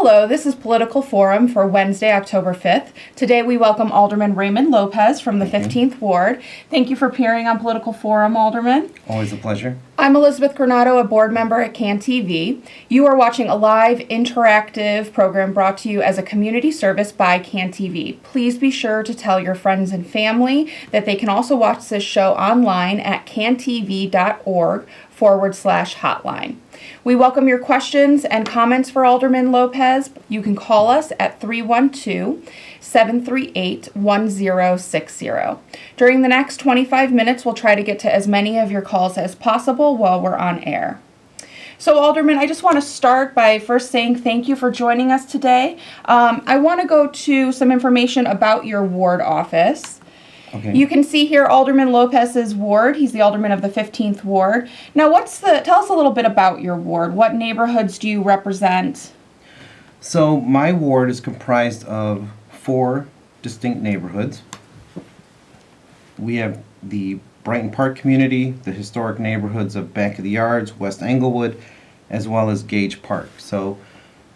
Hello, this is Political Forum for Wednesday, October 5th. Today we welcome Alderman Raymond Lopez from the 15th Ward. Thank you for appearing on Political Forum, Alderman. Always a pleasure. I'm Elizabeth Granado, a board member at CAN TV. You are watching a live, interactive program brought to you as a community service by CAN TV. Please be sure to tell your friends and family that they can also watch this show online at cantv.org/hotline. We welcome your questions and comments for Alderman Lopez. You can call us at 312-738-1060. During the next 25 minutes, we'll try to get to as many of your calls as possible while we're on air. So, Alderman, I just want to start by first saying thank you for joining us today. I want to go to some information about your ward office. Okay. You can see here Alderman Lopez's ward. He's the alderman of the 15th Ward. Now, tell us a little bit about your ward. What neighborhoods do you represent? So my ward is comprised of 4 distinct neighborhoods. We have the Brighton Park community, the historic neighborhoods of Back of the Yards, West Englewood, as well as Gage Park. So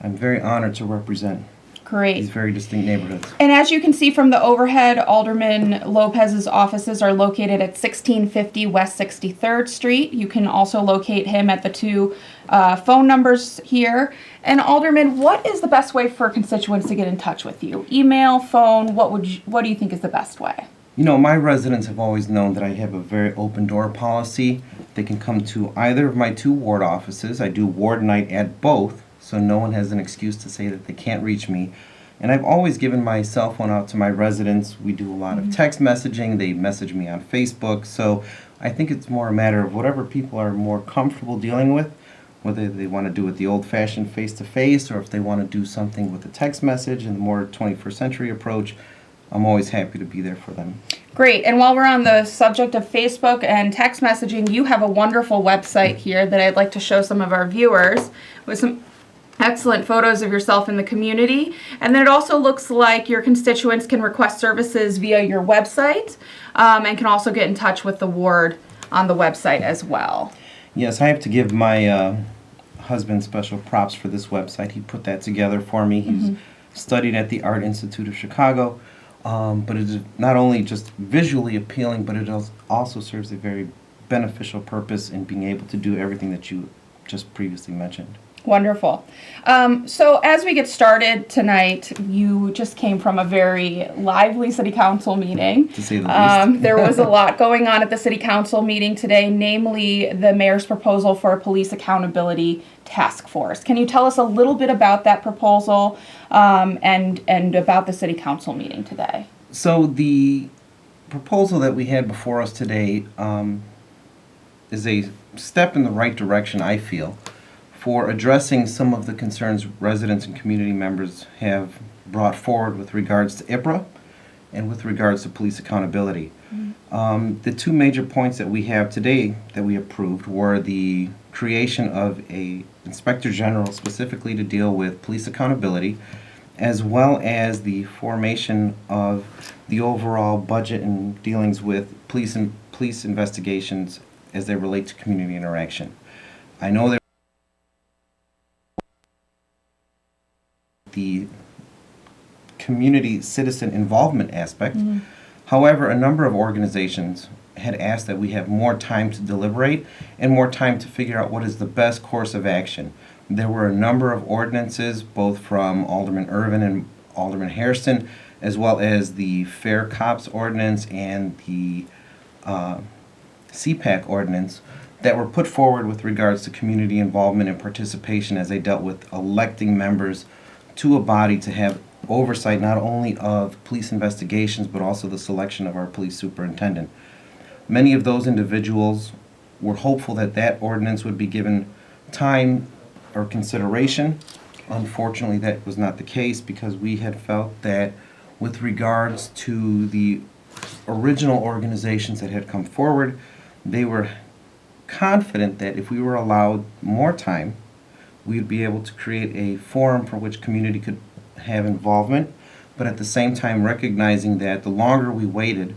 I'm very honored to represent these very distinct neighborhoods. And as you can see from the overhead, Alderman Lopez's offices are located at 1650 West 63rd Street. You can also locate him at the 2 phone numbers here. And Alderman, what is the best way for constituents to get in touch with you? Email, phone, what do you think is the best way? You know, my residents have always known that I have a very open door policy. They can come to either of my 2 ward offices. I do ward night at both, so no one has an excuse to say that they can't reach me. And I've always given my cell phone out to my residents. We do a lot of text messaging. They message me on Facebook. So I think it's more a matter of whatever people are more comfortable dealing with, whether they want to do it the old-fashioned face-to-face or if they want to do something with a text message and the more 21st century approach. I'm always happy to be there for them. Great. And while we're on the subject of Facebook and text messaging, you have a wonderful website here that I'd like to show some of our viewers with some excellent photos of yourself in the community. And then it also looks like your constituents can request services via your website and can also get in touch with the ward on the website as well. Yes, I have to give my husband special props for this website. He put that together for me. He's studied at the Art Institute of Chicago. But it is not only just visually appealing, but it also serves a very beneficial purpose in being able to do everything that you just previously mentioned. Wonderful. So as we get started tonight, you just came from a very lively city council meeting. To say the least. There was a lot going on at the city council meeting today, namely the mayor's proposal for a police accountability task force. Can you tell us a little bit about that proposal and about the city council meeting today? So the proposal that we had before us today is a step in the right direction, I feel, for addressing some of the concerns residents and community members have brought forward with regards to IPRA and with regards to police accountability. The 2 major points that we have today that we approved were the creation of a inspector general specifically to deal with police accountability, as well as the formation of the overall budget and dealings with police investigations as they relate to community interaction. I know that the community citizen involvement aspect. However, a number of organizations had asked that we have more time to deliberate and more time to figure out what is the best course of action. There were a number of ordinances, both from Alderman Irvin and Alderman Hairston, as well as the Fair Cops ordinance and the CPAC ordinance, that were put forward with regards to community involvement and participation as they dealt with electing members to a body to have oversight not only of police investigations but also the selection of our police superintendent. Many of those individuals were hopeful that that ordinance would be given time or consideration. Unfortunately, that was not the case because we had felt that with regards to the original organizations that had come forward, they were confident that if we were allowed more time, we'd be able to create a forum for which community could have involvement, but at the same time recognizing that the longer we waited,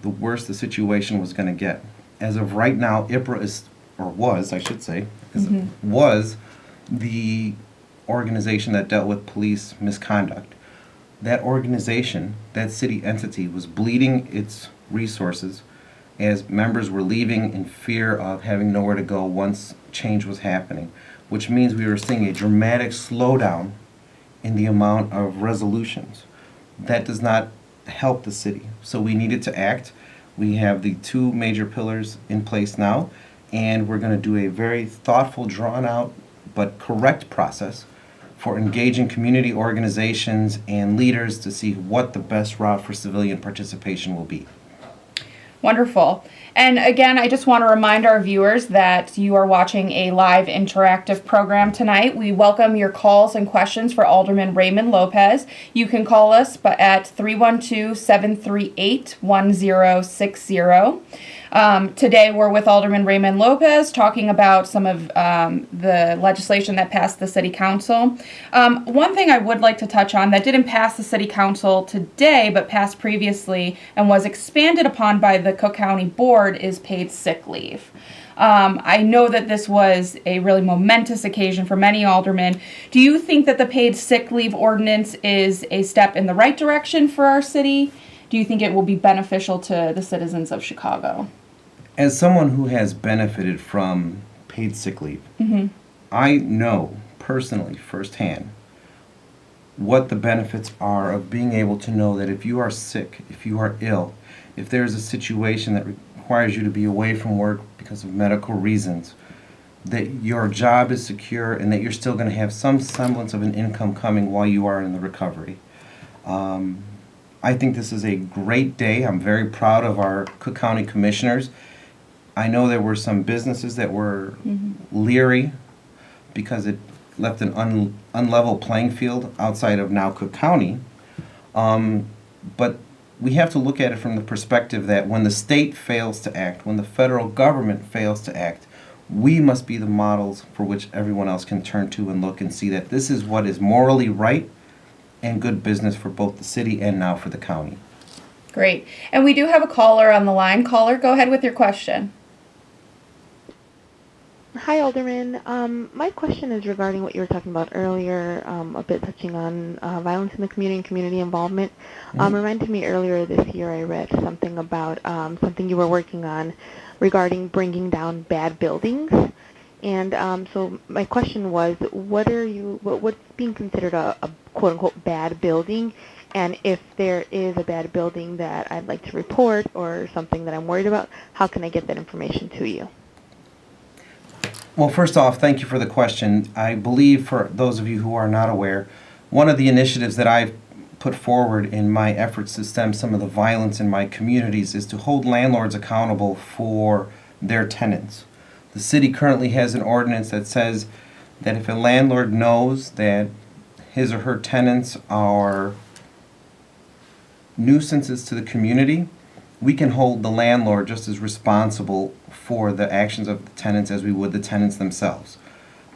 the worse the situation was going to get. As of right now, IPRA is, or was, I should say, was the organization that dealt with police misconduct. That organization, that city entity, was bleeding its resources as members were leaving in fear of having nowhere to go once change was happening, which means we were seeing a dramatic slowdown in the amount of resolutions. That does not help the city. So we needed to act. We have the two major pillars in place now, and we're going to do a very thoughtful, drawn out, but correct process for engaging community organizations and leaders to see what the best route for civilian participation will be. Wonderful. And again, I just want to remind our viewers that you are watching a live interactive program tonight. We welcome your calls and questions for Alderman Raymond Lopez. You can call us at 312-738-1060. Today we're with Alderman Raymond Lopez talking about some of the legislation that passed the City Council. One thing I would like to touch on that didn't pass the City Council today but passed previously and was expanded upon by the Cook County Board is paid sick leave. I know that this was a really momentous occasion for many aldermen. Do you think that the paid sick leave ordinance is a step in the right direction for our city? Do you think it will be beneficial to the citizens of Chicago? As someone who has benefited from paid sick leave, I know personally, firsthand, what the benefits are of being able to know that if you are sick, if you are ill, if there's a situation that requires you to be away from work because of medical reasons, that your job is secure and that you're still going to have some semblance of an income coming while you are in the recovery. I think this is a great day. I'm very proud of our Cook County commissioners. I know there were some businesses that were leery because it left an unlevel playing field outside of now Cook County. But we have to look at it from the perspective that when the state fails to act, when the federal government fails to act, we must be the models for which everyone else can turn to and look and see that this is what is morally right and good business for both the city and now for the county. Great. And we do have a caller on the line. Caller, go ahead with your question. Hi, Alderman. My question is regarding what you were talking about earlier, a bit touching on violence in the community and community involvement. Reminded me earlier this year I read something about something you were working on regarding bringing down bad buildings. And so my question was, what's being considered a quote-unquote bad building? And if there is a bad building that I'd like to report or something that I'm worried about, how can I get that information to you? Well, first off, thank you for the question. I believe, for those of you who are not aware, one of the initiatives that I've put forward in my efforts to stem some of the violence in my communities is to hold landlords accountable for their tenants. The city currently has an ordinance that says that if a landlord knows that his or her tenants are nuisances to the community, we can hold the landlord just as responsible for the actions of the tenants as we would the tenants themselves.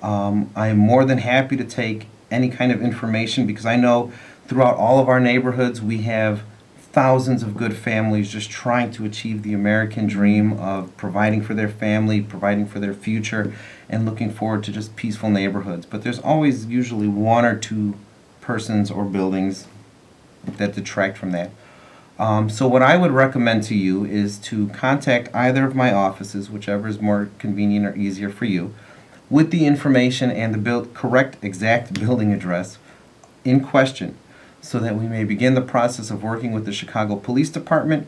I am more than happy to take any kind of information because I know throughout all of our neighborhoods we have thousands of good families just trying to achieve the American dream of providing for their family, providing for their future, and looking forward to just peaceful neighborhoods. But there's always usually one or two persons or buildings that detract from that. So what I would recommend to you is to contact either of my offices, whichever is more convenient or easier for you, with the information and the correct exact building address in question, so that we may begin the process of working with the Chicago Police Department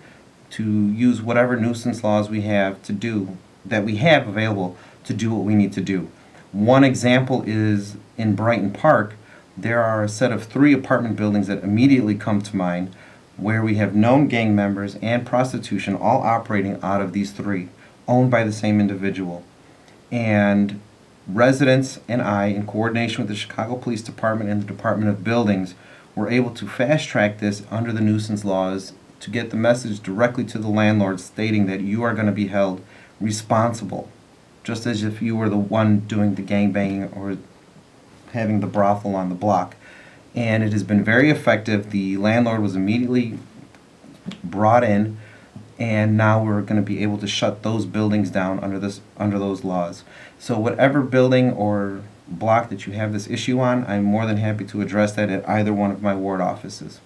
to use whatever nuisance laws we have available to do what we need to do. One example is in Brighton Park, there are a set of 3 apartment buildings that immediately come to mind where we have known gang members and prostitution all operating out of these 3, owned by the same individual. And residents and I, in coordination with the Chicago Police Department and the Department of Buildings, were able to fast track this under the nuisance laws to get the message directly to the landlord stating that you are going to be held responsible, just as if you were the one doing the gangbanging or having the brothel on the block. And it has been very effective. The landlord was immediately brought in, and now we're going to be able to shut those buildings down under those laws. So whatever building or block that you have this issue on, I'm more than happy to address that at either one of my ward offices.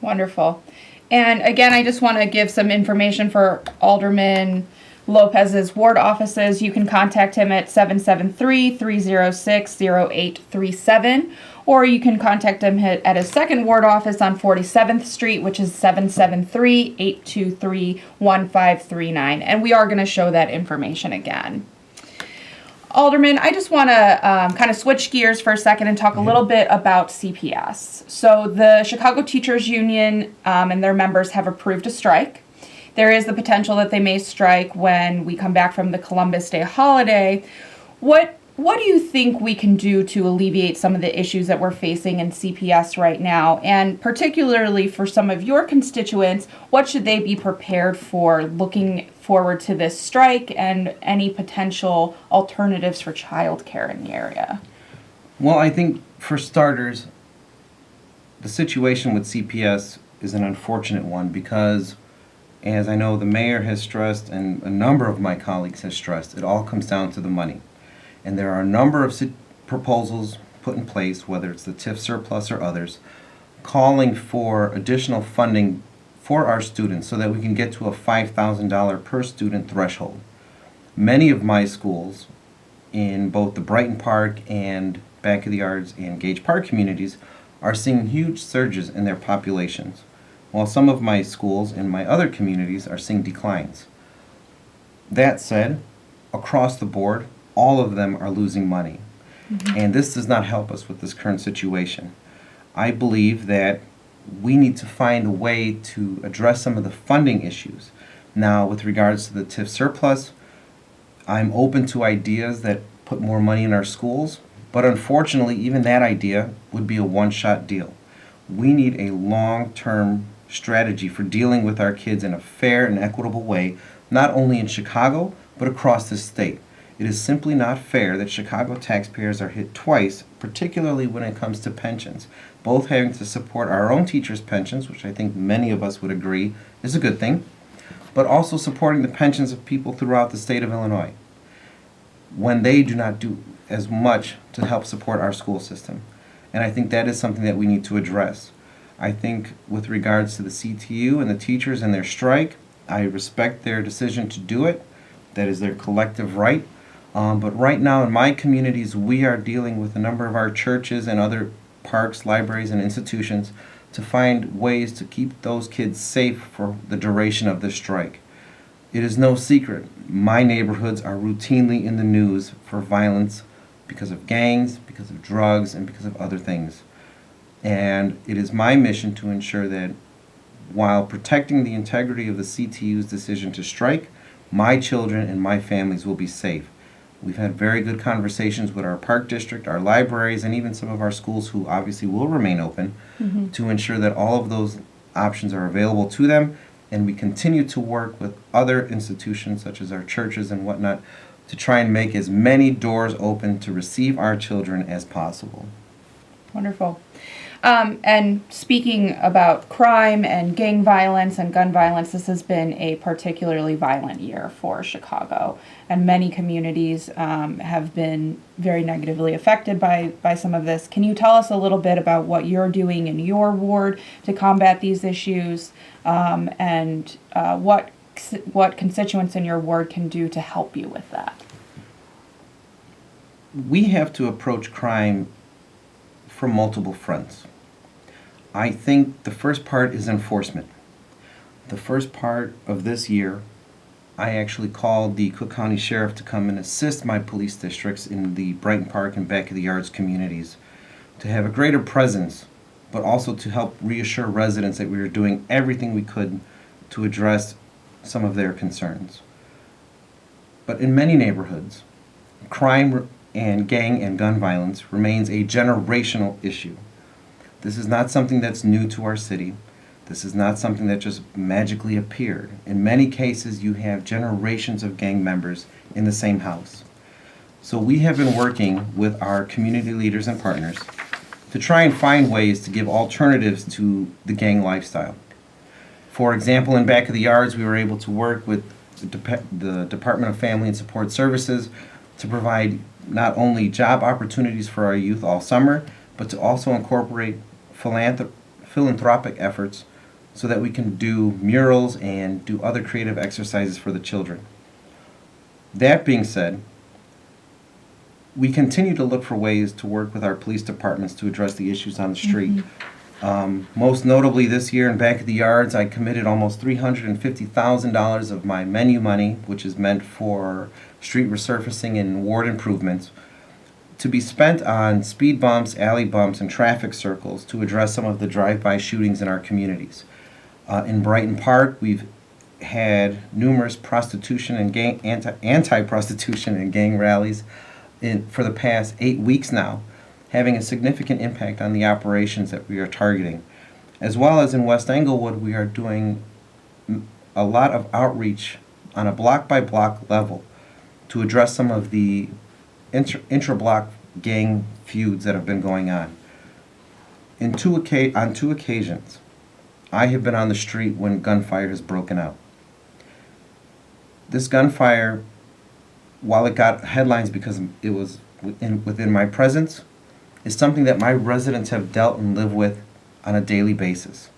Wonderful. And again, I just want to give some information for Alderman Lopez's ward offices. You can contact him at 773-306-0837, or you can contact him at his second ward office on 47th Street, which is 773-823-1539. And we are going to show that information again. Alderman, I just want to kind of switch gears for a second and talk a little bit about CPS. So the Chicago Teachers Union and their members have approved a strike. There is the potential that they may strike when we come back from the Columbus Day holiday. What do you think we can do to alleviate some of the issues that we're facing in CPS right now? And particularly for some of your constituents, what should they be prepared for looking forward to this strike and any potential alternatives for childcare in the area? Well, I think for starters, the situation with CPS is an unfortunate one because, as I know the mayor has stressed and a number of my colleagues have stressed, it all comes down to the money. And there are a number of proposals put in place, whether it's the TIF surplus or others, calling for additional funding for our students so that we can get to a $5,000 per student threshold. Many of my schools in both the Brighton Park and Back of the Yards and Gage Park communities are seeing huge surges in their populations, while some of my schools in my other communities are seeing declines. That said, across the board, all of them are losing money. And this does not help us with this current situation. I believe that we need to find a way to address some of the funding issues. Now, with regards to the TIF surplus, I'm open to ideas that put more money in our schools, but unfortunately, even that idea would be a one-shot deal. We need a long-term strategy for dealing with our kids in a fair and equitable way, not only in Chicago, but across the state. It is simply not fair that Chicago taxpayers are hit twice, particularly when it comes to pensions, both having to support our own teachers' pensions, which I think many of us would agree is a good thing, but also supporting the pensions of people throughout the state of Illinois when they do not do as much to help support our school system. And I think that is something that we need to address. I think with regards to the CTU and the teachers and their strike, I respect their decision to do it. That is their collective right. But right now in my communities, we are dealing with a number of our churches and other parks, libraries, and institutions to find ways to keep those kids safe for the duration of the strike. It is no secret, my neighborhoods are routinely in the news for violence because of gangs, because of drugs, and because of other things. And it is my mission to ensure that while protecting the integrity of the CTU's decision to strike, my children and my families will be safe. We've had very good conversations with our park district, our libraries, and even some of our schools who obviously will remain open to ensure that all of those options are available to them. And we continue to work with other institutions such as our churches and whatnot to try and make as many doors open to receive our children as possible. Wonderful. And speaking about crime and gang violence and gun violence, this has been a particularly violent year for Chicago, and many communities have been very negatively affected by some of this. Can you tell us a little bit about what you're doing in your ward to combat these issues, and what constituents in your ward can do to help you with that? We have to approach crime from multiple fronts. I think the first part is enforcement. The first part of this year, I actually called the Cook County Sheriff to come and assist my police districts in the Brighton Park and Back of the Yards communities to have a greater presence, but also to help reassure residents that we were doing everything we could to address some of their concerns. But in many neighborhoods, crime and gang and gun violence remains a generational issue. This is not something that's new to our city. This is not something that just magically appeared. In many cases, you have generations of gang members in the same house. So we have been working with our community leaders and partners to try and find ways to give alternatives to the gang lifestyle. For example, in Back of the Yards, we were able to work with the Department of Family and Support Services to provide not only job opportunities for our youth all summer, but to also incorporate philanthropic efforts so that we can do murals and do other creative exercises for the children. That being said, we continue to look for ways to work with our police departments to address the issues on the street. Most notably this year in Back of the Yards, I committed almost $350,000 of my menu money, which is meant for street resurfacing and ward improvements, to be spent on speed bumps, alley bumps, and traffic circles to address some of the drive-by shootings in our communities. In Brighton Park, we've had numerous prostitution and anti-prostitution and gang rallies for the past 8 weeks now, having a significant impact on the operations that we are targeting. As well as in West Englewood, we are doing a lot of outreach on a block-by-block level to address some of the intra-block gang feuds that have been going on. On two occasions, I have been on the street when gunfire has broken out. This gunfire, while it got headlines because it was within my presence, is something that my residents have dealt and live with on a daily basis.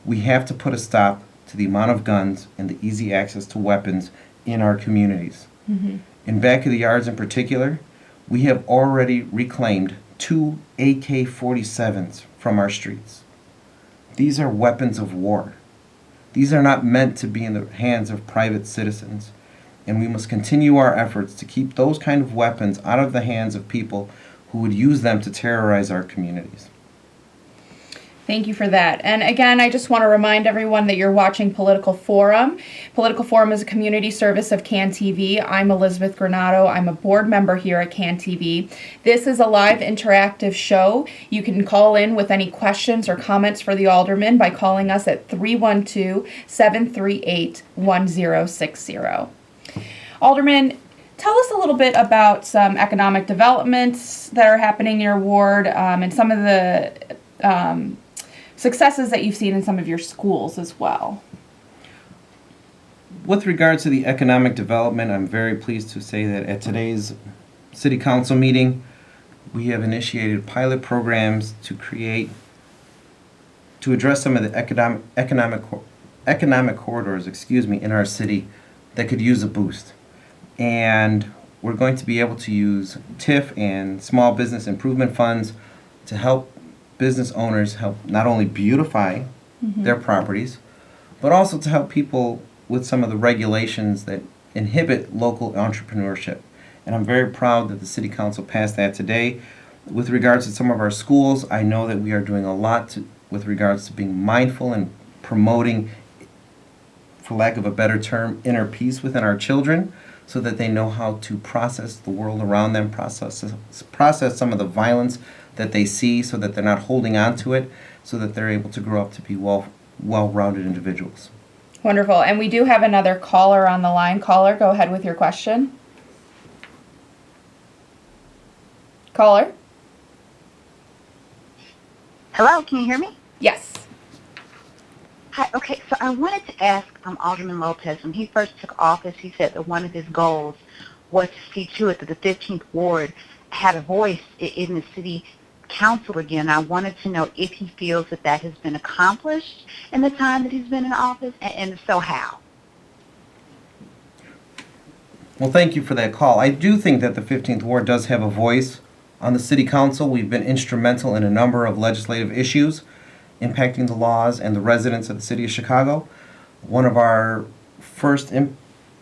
We have to put a stop to the amount of guns and the easy access to weapons in our communities. In Back of the Yards in particular, we have already reclaimed 2 AK-47s from our streets. These are weapons of war. These are not meant to be in the hands of private citizens, and we must continue our efforts to keep those kind of weapons out of the hands of people who would use them to terrorize our communities. Thank you for that. And again, I just want to remind everyone that you're watching Political Forum. Political Forum is a community service of CAN TV. I'm Elizabeth Granado. I'm a board member here at CAN TV. This is a live interactive show. You can call in with any questions or comments for the alderman by calling us at 312-738-1060. Alderman, tell us a little bit about some economic developments that are happening in your ward and some of the successes that you've seen in some of your schools as well. With regard to the economic development, I'm very pleased to say that at today's City Council meeting, we have initiated pilot programs to address some of the economic corridors, in our city that could use a boost. And we're going to be able to use TIF and small business improvement funds to help business owners help not only beautify their properties, but also to help people with some of the regulations that inhibit local entrepreneurship. And I'm very proud that the City Council passed that today. With regards to some of our schools, I know that we are doing a lot with regards to being mindful and promoting, for lack of a better term, inner peace within our children, so that they know how to process the world around them, process some of the violence that they see, so that they're not holding on to it, so that they're able to grow up to be well-rounded individuals. Wonderful. And we do have another caller on the line. Caller, go ahead with your question. Caller? Hello, can you hear me? Yes. Hi, okay, so I wanted to ask Alderman Lopez, when he first took office, he said that one of his goals was to see to it that the 15th Ward had a voice in the city council again. I wanted to know if he feels that that has been accomplished in the time that he's been in office, and if so, how? Well, thank you for that call. I do think that the 15th Ward does have a voice on the City Council. We've been instrumental in a number of legislative issues impacting the laws and the residents of the City of Chicago. One of our first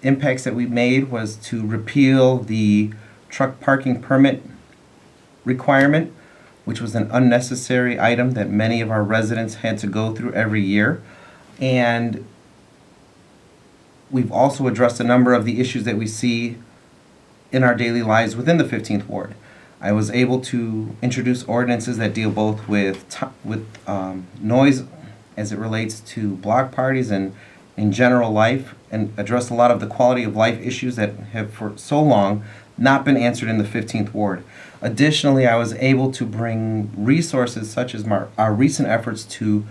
impacts that we made was to repeal the truck parking permit requirement, which was an unnecessary item that many of our residents had to go through every year. And we've also addressed a number of the issues that we see in our daily lives within the 15th Ward. I was able to introduce ordinances that deal both with noise as it relates to block parties and in general life, and address a lot of the quality of life issues that have for so long not been answered in the 15th Ward. Additionally, I was able to bring resources such as our recent efforts to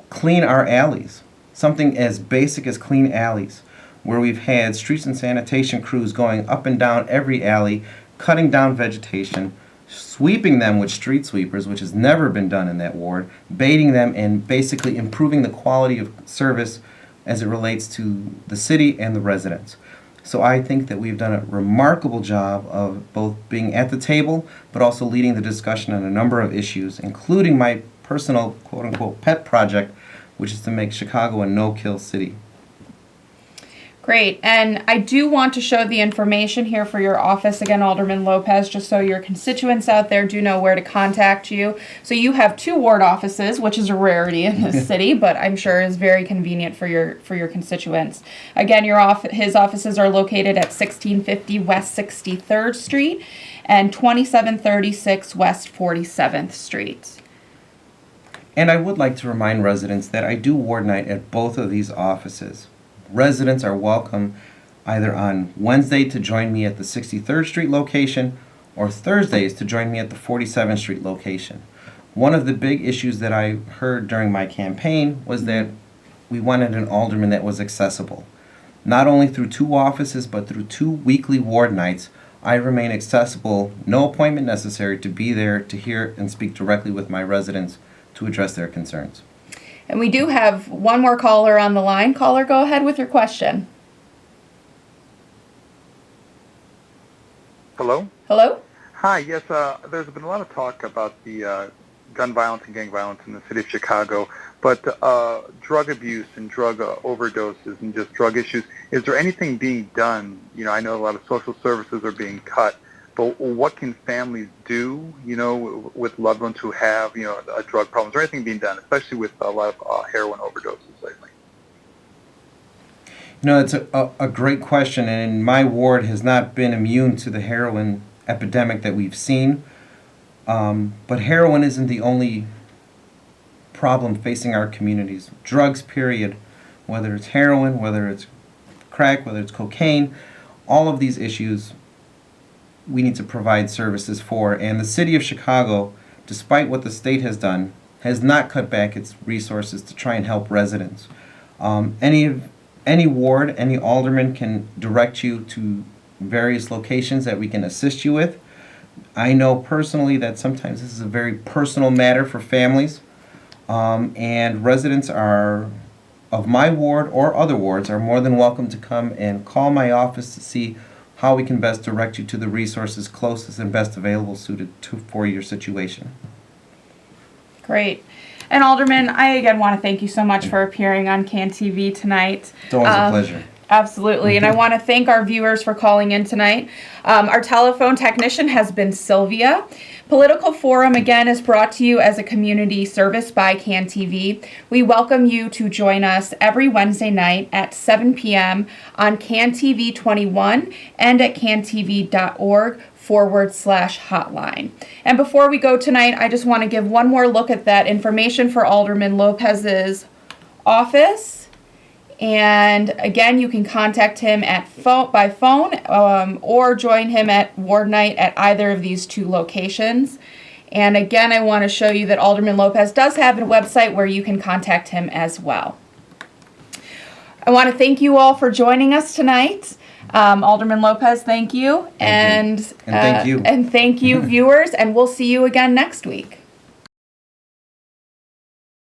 clean our alleys, something as basic as clean alleys. where we've had streets and sanitation crews going up and down every alley, cutting down vegetation, sweeping them with street sweepers, which has never been done in that ward, baiting them, and basically improving the quality of service as it relates to the city and the residents. So I think that we've done a remarkable job of both being at the table, but also leading the discussion on a number of issues, including my personal quote-unquote pet project, which is to make Chicago a no-kill city. Great. And I do want to show the information here for your office, again, Alderman Lopez, just so your constituents out there do know where to contact you. So you have 2 ward offices, which is a rarity in this city, but I'm sure is very convenient for your constituents. Again, his offices are located at 1650 West 63rd Street and 2736 West 47th Street. And I would like to remind residents that I do ward night at both of these offices. Residents are welcome either on Wednesday to join me at the 63rd Street location or Thursdays to join me at the 47th Street location. One of the big issues that I heard during my campaign was that we wanted an alderman that was accessible. Not only through 2 offices, but through 2 weekly ward nights, I remain accessible, no appointment necessary, to be there to hear and speak directly with my residents to address their concerns. And we do have one more caller on the line. Caller, go ahead with your question. Hello? Hello? Hi, yes, there's been a lot of talk about the gun violence and gang violence in the city of Chicago, but drug abuse and drug overdoses and just drug issues, is there anything being done? You know, I know a lot of social services are being cut, but what can families do, you know, with loved ones who have, you know, a drug problem? Is there anything being done, especially with a lot of heroin overdoses lately? You know, it's a great question, and my ward has not been immune to the heroin epidemic that we've seen. But heroin isn't the only problem facing our communities. Drugs, period, whether it's heroin, whether it's crack, whether it's cocaine, all of these issues we need to provide services for. And the city of Chicago, despite what the state has done, has not cut back its resources to try and help residents. Any ward, any alderman can direct you to various locations that we can assist you with. I know personally that sometimes this is a very personal matter for families, and residents are of my ward or other wards are more than welcome to come and call my office to see how we can best direct you to the resources closest and best available for your situation. Great. And Alderman, I again want to thank you so much for appearing on CAN TV tonight. It's always a pleasure. Absolutely. And I want to thank our viewers for calling in tonight. Our telephone technician has been Sylvia. Political Forum, again, is brought to you as a community service by CAN TV. We welcome you to join us every Wednesday night at 7 p.m. on CAN TV 21 and at cantv.org/hotline. And before we go tonight, I just want to give one more look at that information for Alderman Lopez's office. And again, you can contact him by phone or join him at ward night at either of these 2 locations. And again, I want to show you that Alderman Lopez does have a website where you can contact him as well. I want to thank you all for joining us tonight. Alderman Lopez, thank you. Thank you. And thank you. And thank you, viewers, and we'll see you again next week.